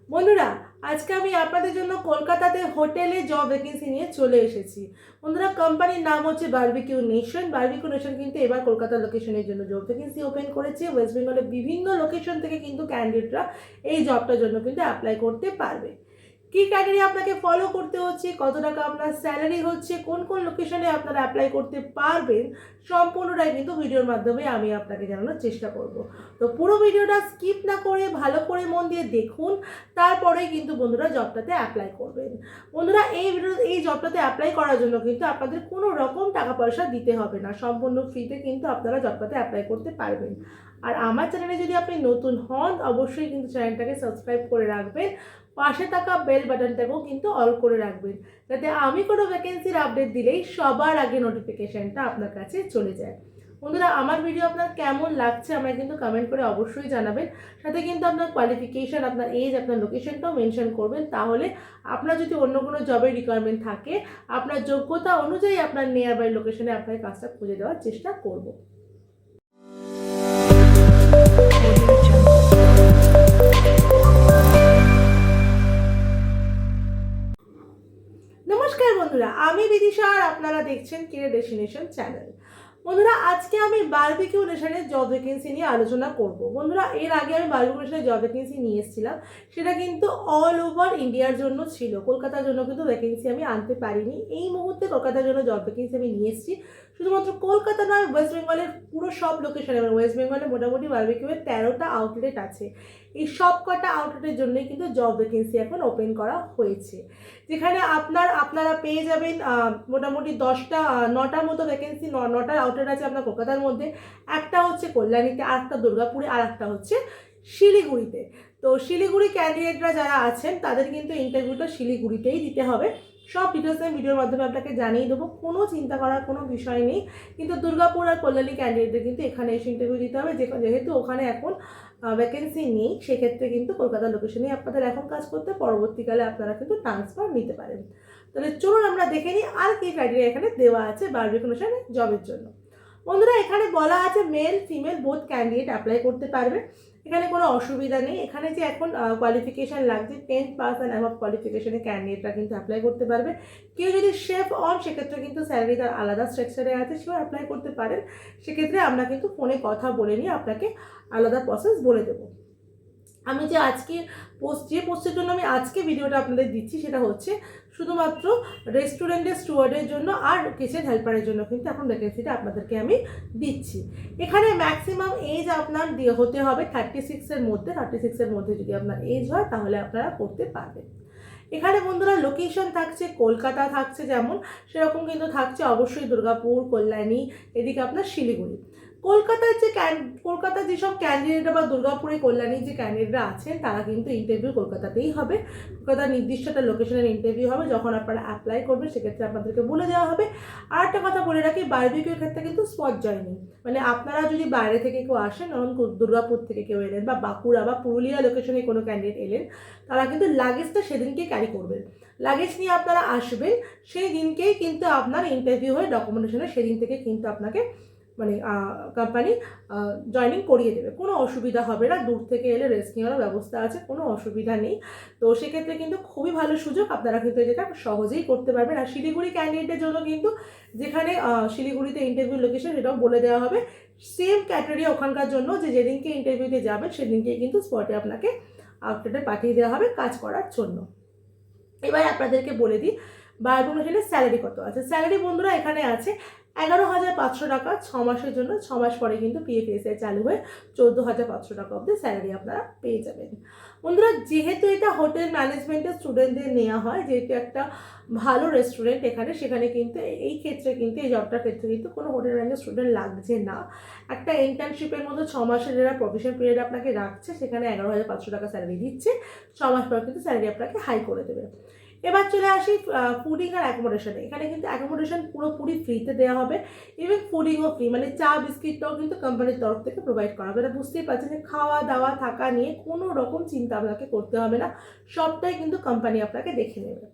বন্ধুরা, আজকে আমি আপনাদের জন্য কলকাতাতে হোটেলে জব ভ্যাকেন্সি নিয়ে চলে এসেছি। বন্ধুরা, কোম্পানির নাম হচ্ছে বারবিকিউ নেশন। বারবিকিউ নেশন কিন্তু এবার কলকাতা লোকেশনের জন্য জব ভ্যাকেন্সি ওপেন করেছে। ওয়েস্ট বেঙ্গলের বিভিন্ন লোকেশন থেকে কিন্তু ক্যান্ডিডেটরা এই জবটার জন্য কিন্তু অ্যাপ্লাই করতে পারবে। কি ক্রাইটেরিয়া আপনাকে ফলো করতে হচ্ছে, কত টাকা আপনার স্যালারি হচ্ছে, কোন কোন লোকেশনে আপনারা অ্যাপ্লাই করতে পারবেন, সম্পূর্ণটাই কিন্তু ভিডিওর মাধ্যমে আমি আপনাকে জানানোর চেষ্টা করব। তো পুরো ভিডিওটা স্কিপ না করে ভালো করে মন দিয়ে দেখুন, তারপরেই কিন্তু বন্ধুরা জবটাতে অ্যাপ্লাই করবেন। বন্ধুরা, এই জবটাতে অ্যাপ্লাই করার জন্য কিন্তু আপনাদের কোনো রকম টাকা পয়সা দিতে হবে না, সম্পূর্ণ ফ্রিতে কিন্তু আপনারা জবটাতে অ্যাপ্লাই করতে পারবেন। আর আমার চ্যানেলে যদি আপনি নতুন হন, অবশ্যই কিন্তু চ্যানেলটাকে সাবস্ক্রাইব করে রাখবেন, পাশে থাকা বেল বাটনটাকেও কিন্তু অল করে রাখবেন, যাতে আমি কোনো ভ্যাকেন্সির আপডেট দিলেই সবার আগে নোটিফিকেশানটা আপনার কাছে চলে যায়। বন্ধুরা, আমার ভিডিও আপনার কেমন লাগছে আমায় কিন্তু কমেন্ট করে অবশ্যই জানাবেন। সাথে কিন্তু আপনার কোয়ালিফিকেশান, আপনার এজ, আপনার লোকেশনটাও মেনশন করবেন, তাহলে আপনার যদি অন্য কোনো জবের রিকোয়ারমেন্ট থাকে, আপনার যোগ্যতা অনুযায়ী আপনার নিয়ার বাই লোকেশনে আপনার কাজটা খুঁজে দেওয়ার চেষ্টা করব। নমস্কার বন্ধুরা, আমি বিদিশা আর আপনারা দেখছেন কেরিয়ার ডেস্টিনেশন চ্যানেল। বন্ধুরা, আজকে আমি বারবিকিউ নেশনের জব ভ্যাকেন্সি নিয়ে আলোচনা করব। বন্ধুরা, এর আগে আমি বারবিকিউ নেশনের জব ভ্যাকেন্সি নিয়ে এসেছিলাম, সেটা কিন্তু অল ওভার ইন্ডিয়ার জন্য ছিল, কলকাতার জন্য কিন্তু ভ্যাকেন্সি আমি আনতে পারিনি। এই মুহূর্তে কলকাতার জন্য জব ভ্যাকেন্সি আমি নিয়ে এসেছি। শুধুমাত্র কলকাতা নয়, ওয়েস্ট বেঙ্গলের পুরো সব লোকেশনে, ওয়েস্ট বেঙ্গলে মোটামুটি বারবিকিউয়ের 13টা আউটলেট আছে। এই সব কটা আউটলেটের জন্যই কিন্তু জব ভ্যাকেন্সি এখন ওপেন করা হয়েছে, যেখানে আপনারা পেয়ে যাবেন মোটামুটি 9টার মতো ভ্যাকেন্সি। 9টার আউটলেট আছে আপনার কলকাতার মধ্যে। একটা হচ্ছে কল্যাণীতে, আরেকটা দুর্গাপুরে, আর একটা হচ্ছে শিলিগুড়িতে। তো শিলিগুড়ি ক্যান্ডিডেটরা যারা আছেন তাদের কিন্তু ইন্টারভিউটা শিলিগুড়িতেই দিতে হবে। সব ডিটেলস আমি ভিডিওর মাধ্যমে আপনাকে জানিয়ে দেবো, কোনো চিন্তা করার কোনো বিষয় নেই। কিন্তু দুর্গাপুর আর কল্যাণী ক্যান্ডিডেটদের কিন্তু এখানে এসে ইন্টারভিউ দিতে হবে, যেহেতু ওখানে এখন ভ্যাকেন্সি নেই, সেক্ষেত্রে কিন্তু কলকাতা লোকেশনে আপনাদের এখন কাজ করতে, পরবর্তীকালে আপনারা কিন্তু ট্রান্সফার নিতে পারেন। তাহলে চলুন আমরা দেখে নিই আর কি ক্রাইটেরিয়া এখানে দেওয়া আছে বারবিকিউ নেশনে জবের জন্য। বন্ধুরা, এখানে বলা আছে male female both candidate apply করতে পারবে, এখানে কোনো অসুবিধা নেই। এখানে যে এখন কোয়ালিফিকেশান লাগছে 10 পাস অ্যান্ড অ্যাবভ কোয়ালিফিকেশনের ক্যান্ডিডেটরা কিন্তু অ্যাপ্লাই করতে পারবে। কেউ যদি শেফ অন, সেক্ষেত্রে কিন্তু স্যালারি তার আলাদা স্ট্রাকচারে আছে, সেও অ্যাপ্লাই করতে পারেন। সেক্ষেত্রে আমরা কিন্তু ফোনে কথা বলে নিয়ে আপনাকে আলাদা প্রসেস বলে দেবো। আমি যে পোস্টের জন্য আমি আজকে ভিডিওটা আপনাদের দিচ্ছি, সেটা হচ্ছে শুধুমাত্র রেস্টুরেন্টের স্টুয়ার্ডের জন্য আর কিচেন হেল্পারের জন্য কিন্তু এখন ভ্যাকেন্সিটা আপনাদেরকে আমি দিচ্ছি। এখানে ম্যাক্সিমাম এজ আপনার হতে হবে 36-এর মধ্যে। 36-এর মধ্যে যদি আপনার এজ হয় তাহলে আপনারা করতে পারবেন। এখানে বন্ধুরা লোকেশন থাকছে কলকাতা থাকছে, যেমন সেরকম কিন্তু থাকছে অবশ্যই দুর্গাপুর, কল্যাণী, এদিকে আপনার শিলিগুড়ি। কলকাতার যেসব ক্যান্ডিডেটরা বা দুর্গাপুরে কল্যাণীর যে ক্যান্ডিডেটরা আছেন, তারা কিন্তু ইন্টারভিউ কলকাতাতেই হবে। কলকাতার নির্দিষ্ট একটা লোকেশনের ইন্টারভিউ হবে। যখন আপনারা অ্যাপ্লাই করবেন সেক্ষেত্রে আপনাদেরকে বলে দেওয়া হবে। আর একটা কথা বলে রাখি, বারবিকিউর ক্ষেত্রে কিন্তু স্পট জয়নিং, মানে আপনারা যদি বাইরে থেকে কেউ আসেন, ধরুন দুর্গাপুর থেকে কেউ এলেন বা বাঁকুড়া বা পুরুলিয়া লোকেশনে কোনো ক্যান্ডিডেট এলেন, তারা কিন্তু লাগেজটা সেদিনকে ক্যারি করবেন। লাগেজ নিয়ে আপনারা আসবেন, সেই দিনকেই কিন্তু আপনার ইন্টারভিউ হয়ে ডকুমেন্টেশনে সেদিন থেকে কিন্তু আপনাকে মানে কোম্পানি জয়নিং করিয়ে দেবে, কোনো অসুবিধা হবে না। দূর থেকে এলে রেস্ট নেওয়ার ব্যবস্থা আছে, কোনো অসুবিধা নেই। তো সেক্ষেত্রে কিন্তু খুবই ভালো সুযোগ, আপনারা কিন্তু যেটা সহজেই করতে পারবেন। আর শিলিগুড়ি ক্যান্ডিডেটের জন্য কিন্তু যেখানে শিলিগুড়িতে ইন্টারভিউ লোকেশন, সেটাও বলে দেওয়া হবে। সেম ক্যাটেগরি ওখানকার জন্য, যে যেদিনকে ইন্টারভিউতে যাবেন সেদিনকেই কিন্তু স্পটে আপনাকে আউটলেটে পাঠিয়ে দেওয়া হবে কাজ করার জন্য। এবার আপনাদেরকে বলে দিই বারবিকিউ নেশনের স্যালারি কত আছে। স্যালারি বন্ধুরা এখানে আছে 11,500 টাকা 6 মাসের জন্য। 6 মাস পরে কিন্তু পিএফএসআই চালু হয়ে 14,500 টাকা অবধি স্যালারি আপনারা পেয়ে যাবেন। বন্ধুরা, যেহেতু এটা হোটেল ম্যানেজমেন্টের স্টুডেন্টদের নেওয়া হয়, যেহেতু একটা ভালো রেস্টুরেন্ট এখানে, সেখানে কিন্তু এই ক্ষেত্রে কিন্তু এই জবটার ক্ষেত্রে কিন্তু কোনো হোটেল ম্যানেজমেন্ট স্টুডেন্ট লাগছে না। একটা ইন্টার্নশিপের মতো 6 মাসের যারা প্রফেশন পিরিয়ড আপনাকে রাখছে, সেখানে 11,500 টাকা স্যালারি দিচ্ছে। 6 মাস পর কিন্তু স্যালারি আপনাকে হাই করে দেবে। এবার চলে আসি ফুডিং আর অ্যাকোমোডেশনে। এখানে কিন্তু অ্যাকোমোডেশন পুরোপুরি ফ্রিতে দেওয়া হবে, ইভেন ফুডিংও ফ্রি, মানে চা বিস্কিটটাও কিন্তু কোম্পানির তরফ থেকে প্রোভাইড করা হবে। এটা বুঝতেই পারছেন যে খাওয়া দাওয়া থাকা নিয়ে কোনো রকম চিন্তা আপনাকে করতে হবে না, সবটাই কিন্তু কোম্পানি আপনাকে দেখে নেবে।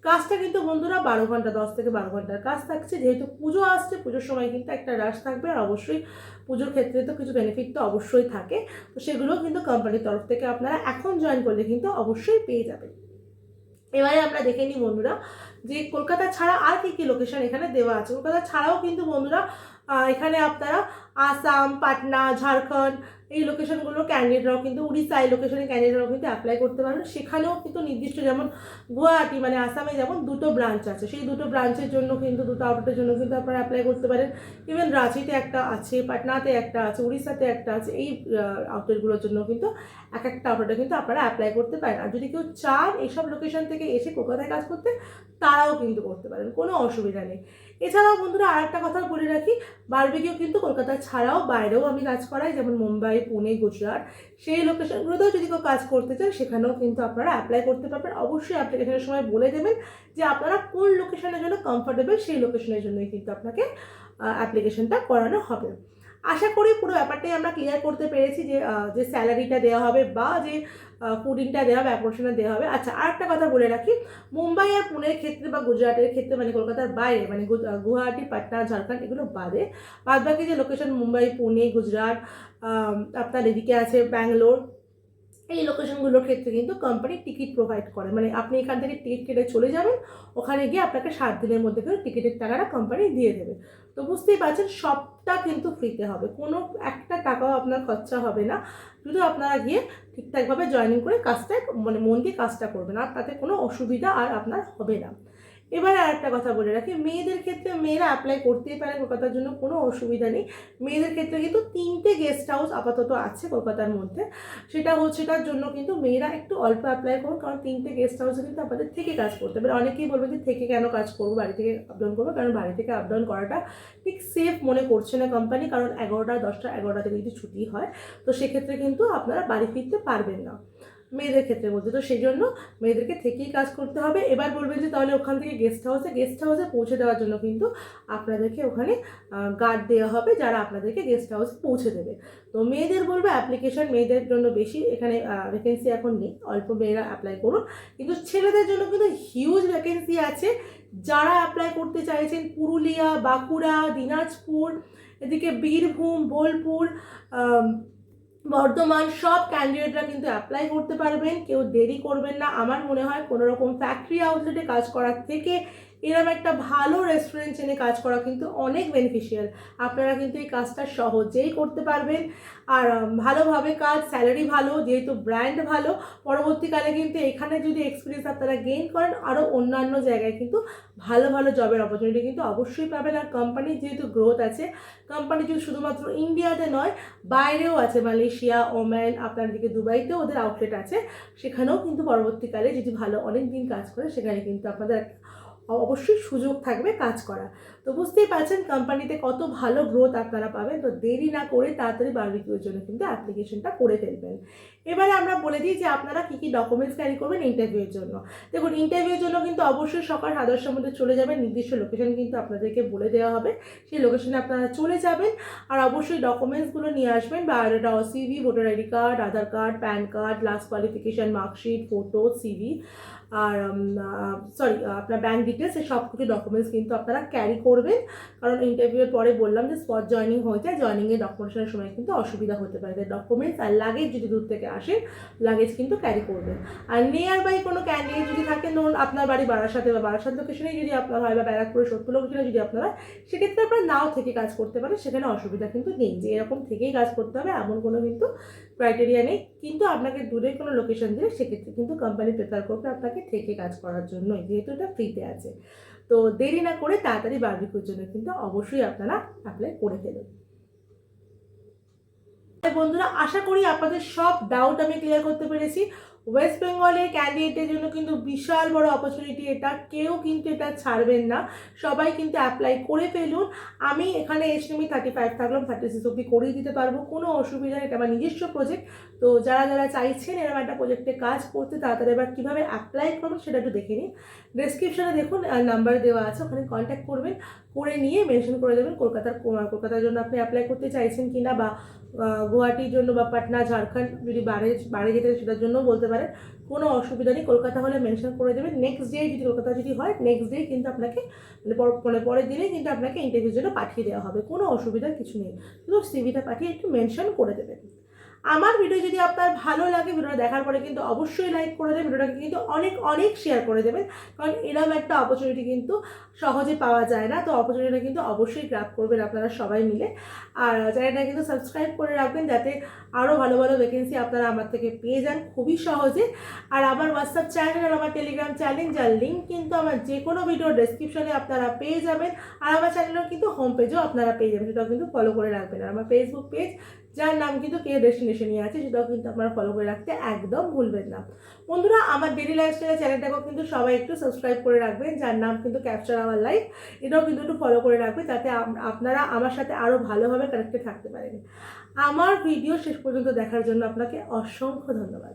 কাজটা কিন্তু বন্ধুরা 12 ঘন্টা, 10 থেকে 12 ঘন্টার কাজ থাকছে। যেহেতু পুজো আসছে, পুজোর সময় কিন্তু একটা রাশ থাকবে, আর অবশ্যই পুজোর ক্ষেত্রে তো কিছু বেনিফিট তো অবশ্যই থাকে। তো সেগুলো কিন্তু কোম্পানির তরফ থেকে আপনারা এখন জয়েন করলে কিন্তু অবশ্যই পেয়ে যাবেন। এবারে আমরা দেখে নিই বন্ধুরা যে কলকাতা ছাড়া আর কী কী লোকেশন এখানে দেওয়া আছে। কলকাতা ছাড়াও কিন্তু বন্ধুরা এখানে আপনারা আসাম, পাটনা, ঝাড়খণ্ড এই লোকেশনগুলোর ক্যান্ডিডেটরাও কিন্তু, উড়িষ্যা এই লোকেশনের ক্যান্ডিডেটরাও কিন্তু অ্যাপ্লাই করতে পারবেন। সেখানেও কিন্তু নির্দিষ্ট, যেমন গুয়াহাটি মানে আসামে যেমন 2টো ব্রাঞ্চ আছে, সেই 2টো ব্রাঞ্চের জন্য কিন্তু, 2টো আউটলেটের জন্য কিন্তু আপনারা অ্যাপ্লাই করতে পারেন। ইভেন রাঁচিতে একটা আছে, পাটনাতে একটা আছে, উড়িষ্যাতে একটা আছে। এই আউটলেটগুলোর জন্য কিন্তু এক একটা আউটলেটে কিন্তু আপনারা অ্যাপ্লাই করতে পারেন। আর যদি কেউ চান এইসব লোকেশন থেকে এসে কলকাতায় কাজ করতে, তারাও কিন্তু করতে পারেন, কোনো অসুবিধা নেই। এছাড়াও বন্ধুরা আর একটা কথা বলে রাখি, বারবিকিউ কিন্তু কলকাতা ছাড়াও বাইরেও আমি কাজ করাই, যেমন মুম্বাই, পুনে, গুজরাট সেই লোকেশনগুলোতেও যদি কেউ কাজ করতে চান সেখানেও কিন্তু আপনারা অ্যাপ্লাই করতে পারবেন। অবশ্যই অ্যাপ্লিকেশনের সময় বলে দেবেন যে আপনারা কোন লোকেশনের জন্য কমফোর্টেবল, সেই লোকেশনের জন্যই কিন্তু আপনাকে অ্যাপ্লিকেশনটা করানো হবে। আশা করি পুরো ব্যাপারটাই আমরা ক্লিয়ার করতে পেরেছি, যে স্যালারিটা দেওয়া হবে বা যে ফুডিংটা দেওয়া হবে, অ্যাকোমোডেশনটা দেওয়া হবে। আচ্ছা, আর একটা কথা বলে রাখি, মুম্বাই আর পুনের ক্ষেত্রে বা গুজরাটের ক্ষেত্রে, মানে কলকাতার বাইরে, মানে গুয়াহাটি, পাটনা, ঝাড়খণ্ড এগুলো বাদে বাদবাকি যে লোকেশন মুম্বাই, পুনে, গুজরাট, আপনার এদিকে আছে ব্যাঙ্গালোর, এই লোকেশনগুলোর ক্ষেত্রে কিন্তু কোম্পানি টিকিট প্রোভাইড করে। মানে আপনি এখান থেকে টিকিট কেটে চলে যাবেন, ওখানে গিয়ে আপনাকে 7 দিনের মধ্যে করে টিকিটের টাকাটা কোম্পানি দিয়ে দেবে। তো বুঝতেই পারছেন সবটা কিন্তু ফ্রিতে হবে, কোনো একটা টাকাও আপনার খরচা হবে না, শুধু আপনারা গিয়ে ঠিকঠাকভাবে জয়েনিং করে কাজটা, মানে মন দিয়ে কাজটা করবেন, আর তাতে কোনো অসুবিধা আর আপনার হবে না। এবারে আর একটা কথা বলে রাখি, মেয়েদের ক্ষেত্রে মেয়েরা অ্যাপ্লাই করতেই পারে কলকাতার জন্য, কোনো অসুবিধা নেই। মেয়েদের ক্ষেত্রে কিন্তু 3টে গেস্ট হাউস আপাতত আছে কলকাতার মধ্যে, সেটার জন্য কিন্তু মেয়েরা একটু অল্প অ্যাপ্লাই করুন, কারণ 3টে গেস্ট হাউসে কিন্তু আপনাদের থেকে কাজ করতে হবে। অনেকেই বলবে যে থেকে কেন কাজ করবো, বাড়ি থেকে আপ ডাউন করবো, কারণ বাড়ি থেকে আপ ডাউন করাটা ঠিক সেফ মনে করছে না কোম্পানি, কারণ 11টা, 10টা, 11টা থেকে যদি ছুটি হয় তো সেক্ষেত্রে কিন্তু আপনারা বাড়ি ফিরতে পারবেন না, মেয়েদের ক্ষেত্রে বলতে। তো সেই জন্য মেয়েদেরকে থেকেই কাজ করতে হবে। এবার বলবেন যে তাহলে ওখান থেকে গেস্ট হাউসে পৌঁছে দেওয়ার জন্য কিন্তু আপনাদেরকে ওখানে গার্ড দেওয়া হবে, যারা আপনাদেরকে গেস্ট হাউসে পৌঁছে দেবে। তো মেয়েদের বলবো অ্যাপ্লিকেশন মেয়েদের জন্য বেশি, এখানে ভ্যাকেন্সি এখন নেই, অল্প মেয়েরা অ্যাপ্লাই করুন। কিন্তু ছেলেদের জন্য কিন্তু হিউজ ভ্যাকেন্সি আছে। যারা অ্যাপ্লাই করতে চাইছেন পুরুলিয়া, বাঁকুড়া, দিনাজপুর, এদিকে বীরভূম, বোলপুর, বর্ধমান, সব ক্যান্ডিডেটরা কিন্তু অ্যাপ্লাই করতে পারবেন। কেউ দেরি করবেন না। আমার মনে হয় কোনো রকম ফ্যাক্টরি আউটলেটে কাজ করার থেকে এরকম একটা ভালো রেস্টুরেন্ট চেনে কাজ করা কিন্তু অনেক বেনিফিশিয়াল। আপনারা কিন্তু এই কাজটা সহজেই করতে পারবেন, আর ভালোভাবে কাজ, স্যালারি ভালো, যেহেতু ব্র্যান্ড ভালো, পরবর্তীকালে কিন্তু এখানে যদি এক্সপিরিয়েন্স আপনারা গেইন করেন, আরও অন্যান্য জায়গায় কিন্তু ভালো ভালো জবের অপরচুনিটি কিন্তু অবশ্যই পাবেন। আর কোম্পানির যেহেতু গ্রোথ আছে, কোম্পানি যদি শুধুমাত্র ইন্ডিয়াতে নয় বাইরেও আছে, মালয়েশিয়া, ওমান, আপনার দিকে দুবাইতেও ওদের আউটলেট আছে, সেখানেও কিন্তু পরবর্তীকালে যদি ভালো অনেক দিন কাজ করে সেখানে কিন্তু আপনাদের অবশ্যই সুযোগ থাকবে কাজ করা। তো বুঝতেই পারছেন কোম্পানিতে কত ভালো গ্রোথ আপনারা পাবেন। তো দেরি না করে তাড়াতাড়ি বারবিকিউর জন্য কিন্তু অ্যাপ্লিকেশনটা করে ফেলবেন। এবারে আমরা বলে দিই যে আপনারা কী কী ডকুমেন্টস ক্যারি করবেন ইন্টারভিউর জন্য। দেখুন, ইন্টারভিউর জন্য কিন্তু অবশ্যই সকাল 10টার মধ্যে চলে যাবেন, নির্দিষ্ট লোকেশন কিন্তু আপনাদেরকে বলে দেওয়া হবে, সেই লোকেশনে আপনারা চলে যাবেন। আর অবশ্যই ডকুমেন্টসগুলো নিয়ে আসবেন, biodata, CV, voter ID card, Aadhaar card, PAN card, last qualification, marksheet, photo, CV, আর আপনার ব্যাঙ্ক ডিটেলস, এই সব কিছু ডকুমেন্টস কিন্তু আপনারা ক্যারি করবেন। কারণ ইন্টারভিউর পরে বললাম যে স্পট জয়নিং হয়ে যায়, জয়নিংয়ে ডকুমেন্টেশনের সময় কিন্তু অসুবিধা হতে পারে। ডকুমেন্টস আর লাগেজ যদি দূর থেকে আসেন, লাগেজ কিন্তু ক্যারি করবেন। আর নিয়ার বাই কোনো ক্যান্ডিডেট যদি থাকেন, ধরুন আপনার বাড়ি বারাসাতে বা বারাসাত লোকেশনেই যদি আপনার হয়, বা ব্যারাকপুরের সত্য লোকেশনে যদি আপনার হয়, সেক্ষেত্রে আপনার নাও থেকে কাজ করতে পারে, সেখানে অসুবিধা কিন্তু নেই যে এরকম থেকেই কাজ করতে হবে এমন কোনো কিন্তু ক্রাইটেরিয়া নেই। কিন্তু আপনাকে দূরে কোনো লোকেশন দিলে সেক্ষেত্রে কিন্তু কোম্পানি প্রেফার করবে আপনাকে থেকে কাজ করার জন্য, যেহেতু এটা ফ্রিতে আছে। তো দেরি না করে তাড়াতাড়ি বারবিকিউর জন্য কিন্তু অবশ্যই আপনারা অ্যাপ্লাই করে ফেলুন। বন্ধুরা, আশা করি আপনাদের সব ডাউট আমি ক্লিয়ার করতে পেরেছি। ওয়েস্ট বেঙ্গলের ক্যান্ডিডেটের জন্য কিন্তু বিশাল বড় অপরচুনিটি এটা, কেউ কিন্তু এটা ছাড়বেন না, সবাই কিন্তু অ্যাপ্লাই করে ফেলুন। আমি এখানে এসএমই 35 থাকলাম, 36 অব্দি করেই দিতে পারবো, কোনো অসুবিধা নেই। এটা আমার নিজস্ব প্রজেক্ট। তো যারা যারা চাইছেন এরকম একটা প্রজেক্টে কাজ করতে, তাড়াতাড়ি এবার কীভাবে অ্যাপ্লাই করবেন সেটা একটু দেখে নিন। ডেসক্রিপশনে দেখুন নাম্বার দেওয়া আছে, ওখানে কন্ট্যাক্ট করবেন, করে নিয়ে মেনশন করে দেবেন কলকাতার জন্য আপনি অ্যাপ্লাই করতে চাইছেন কিনা, বা গুয়াহাটির জন্য বা পাটনা ঝাড়খণ্ড যদি বাইরে যেতে সেটার জন্যও বলতে পারেন, কোনো অসুবিধা নেই। কলকাতা হলে মেনশন করে দেবেন, নেক্সট ডে যদি কলকাতা যদি হয় নেক্সট ডে কিন্তু আপনাকে পরের দিনেই কিন্তু আপনাকে ইন্টারভিউর জন্য পাঠিয়ে দেওয়া হবে, কোনো অসুবিধার কিছু নেই। শুধু সিভিটা পাঠিয়ে একটু মেনশন করে দেবেন। আমার ভিডিও যদি আপনার ভালো লাগে, ভিডিওটা দেখার পরে কিন্তু অবশ্যই লাইক করে দেবেন, ভিডিওটাকে কিন্তু অনেক অনেক শেয়ার করে দেবেন, কারণ এরকম একটা অপরচুনিটি কিন্তু সহজে পাওয়া যায় না। তো অপরচুনিটিটা কিন্তু অবশ্যই গ্র্যাব করবেন আপনারা সবাই মিলে। আর চ্যানেলটা কিন্তু সাবস্ক্রাইব করে রাখবেন, যাতে আরও ভালো ভালো ভ্যাকেন্সি আপনারা আমার থেকে পেয়ে যান খুবই সহজে। আর আমার হোয়াটসঅ্যাপ চ্যানেল আর আমার টেলিগ্রাম চ্যানেল, যার লিঙ্ক কিন্তু আমার যে কোনো ভিডিও ডেসক্রিপশনে আপনারা পেয়ে যাবেন। আর আমার চ্যানেলেও কিন্তু হোম পেজও আপনারা পেয়ে যাবেন, সেটাও কিন্তু ফলো করে রাখবেন। আর আমার ফেসবুক পেজ, যার নাম কিন্তু কেরিয়ার ডেস্টিনেশনই আছে, সেটাও কিন্তু আপনারা ফলো করে রাখতে একদম ভুলবেন না। বন্ধুরা, আমার ডেলি লাইফস্টাইল চ্যানেলটাকেও কিন্তু সবাই একটু সাবস্ক্রাইব করে রাখবেন, যার নাম কিন্তু ক্যাপচার আওয়ার লাইফ, এটাও কিন্তু একটু ফলো করে রাখবেন, যাতে আপনারা আমার সাথে আরও ভালোভাবে কানেক্টেড থাকতে পারেন। আমার ভিডিও শেষ পর্যন্ত দেখার জন্য আপনাকে অসংখ্য ধন্যবাদ।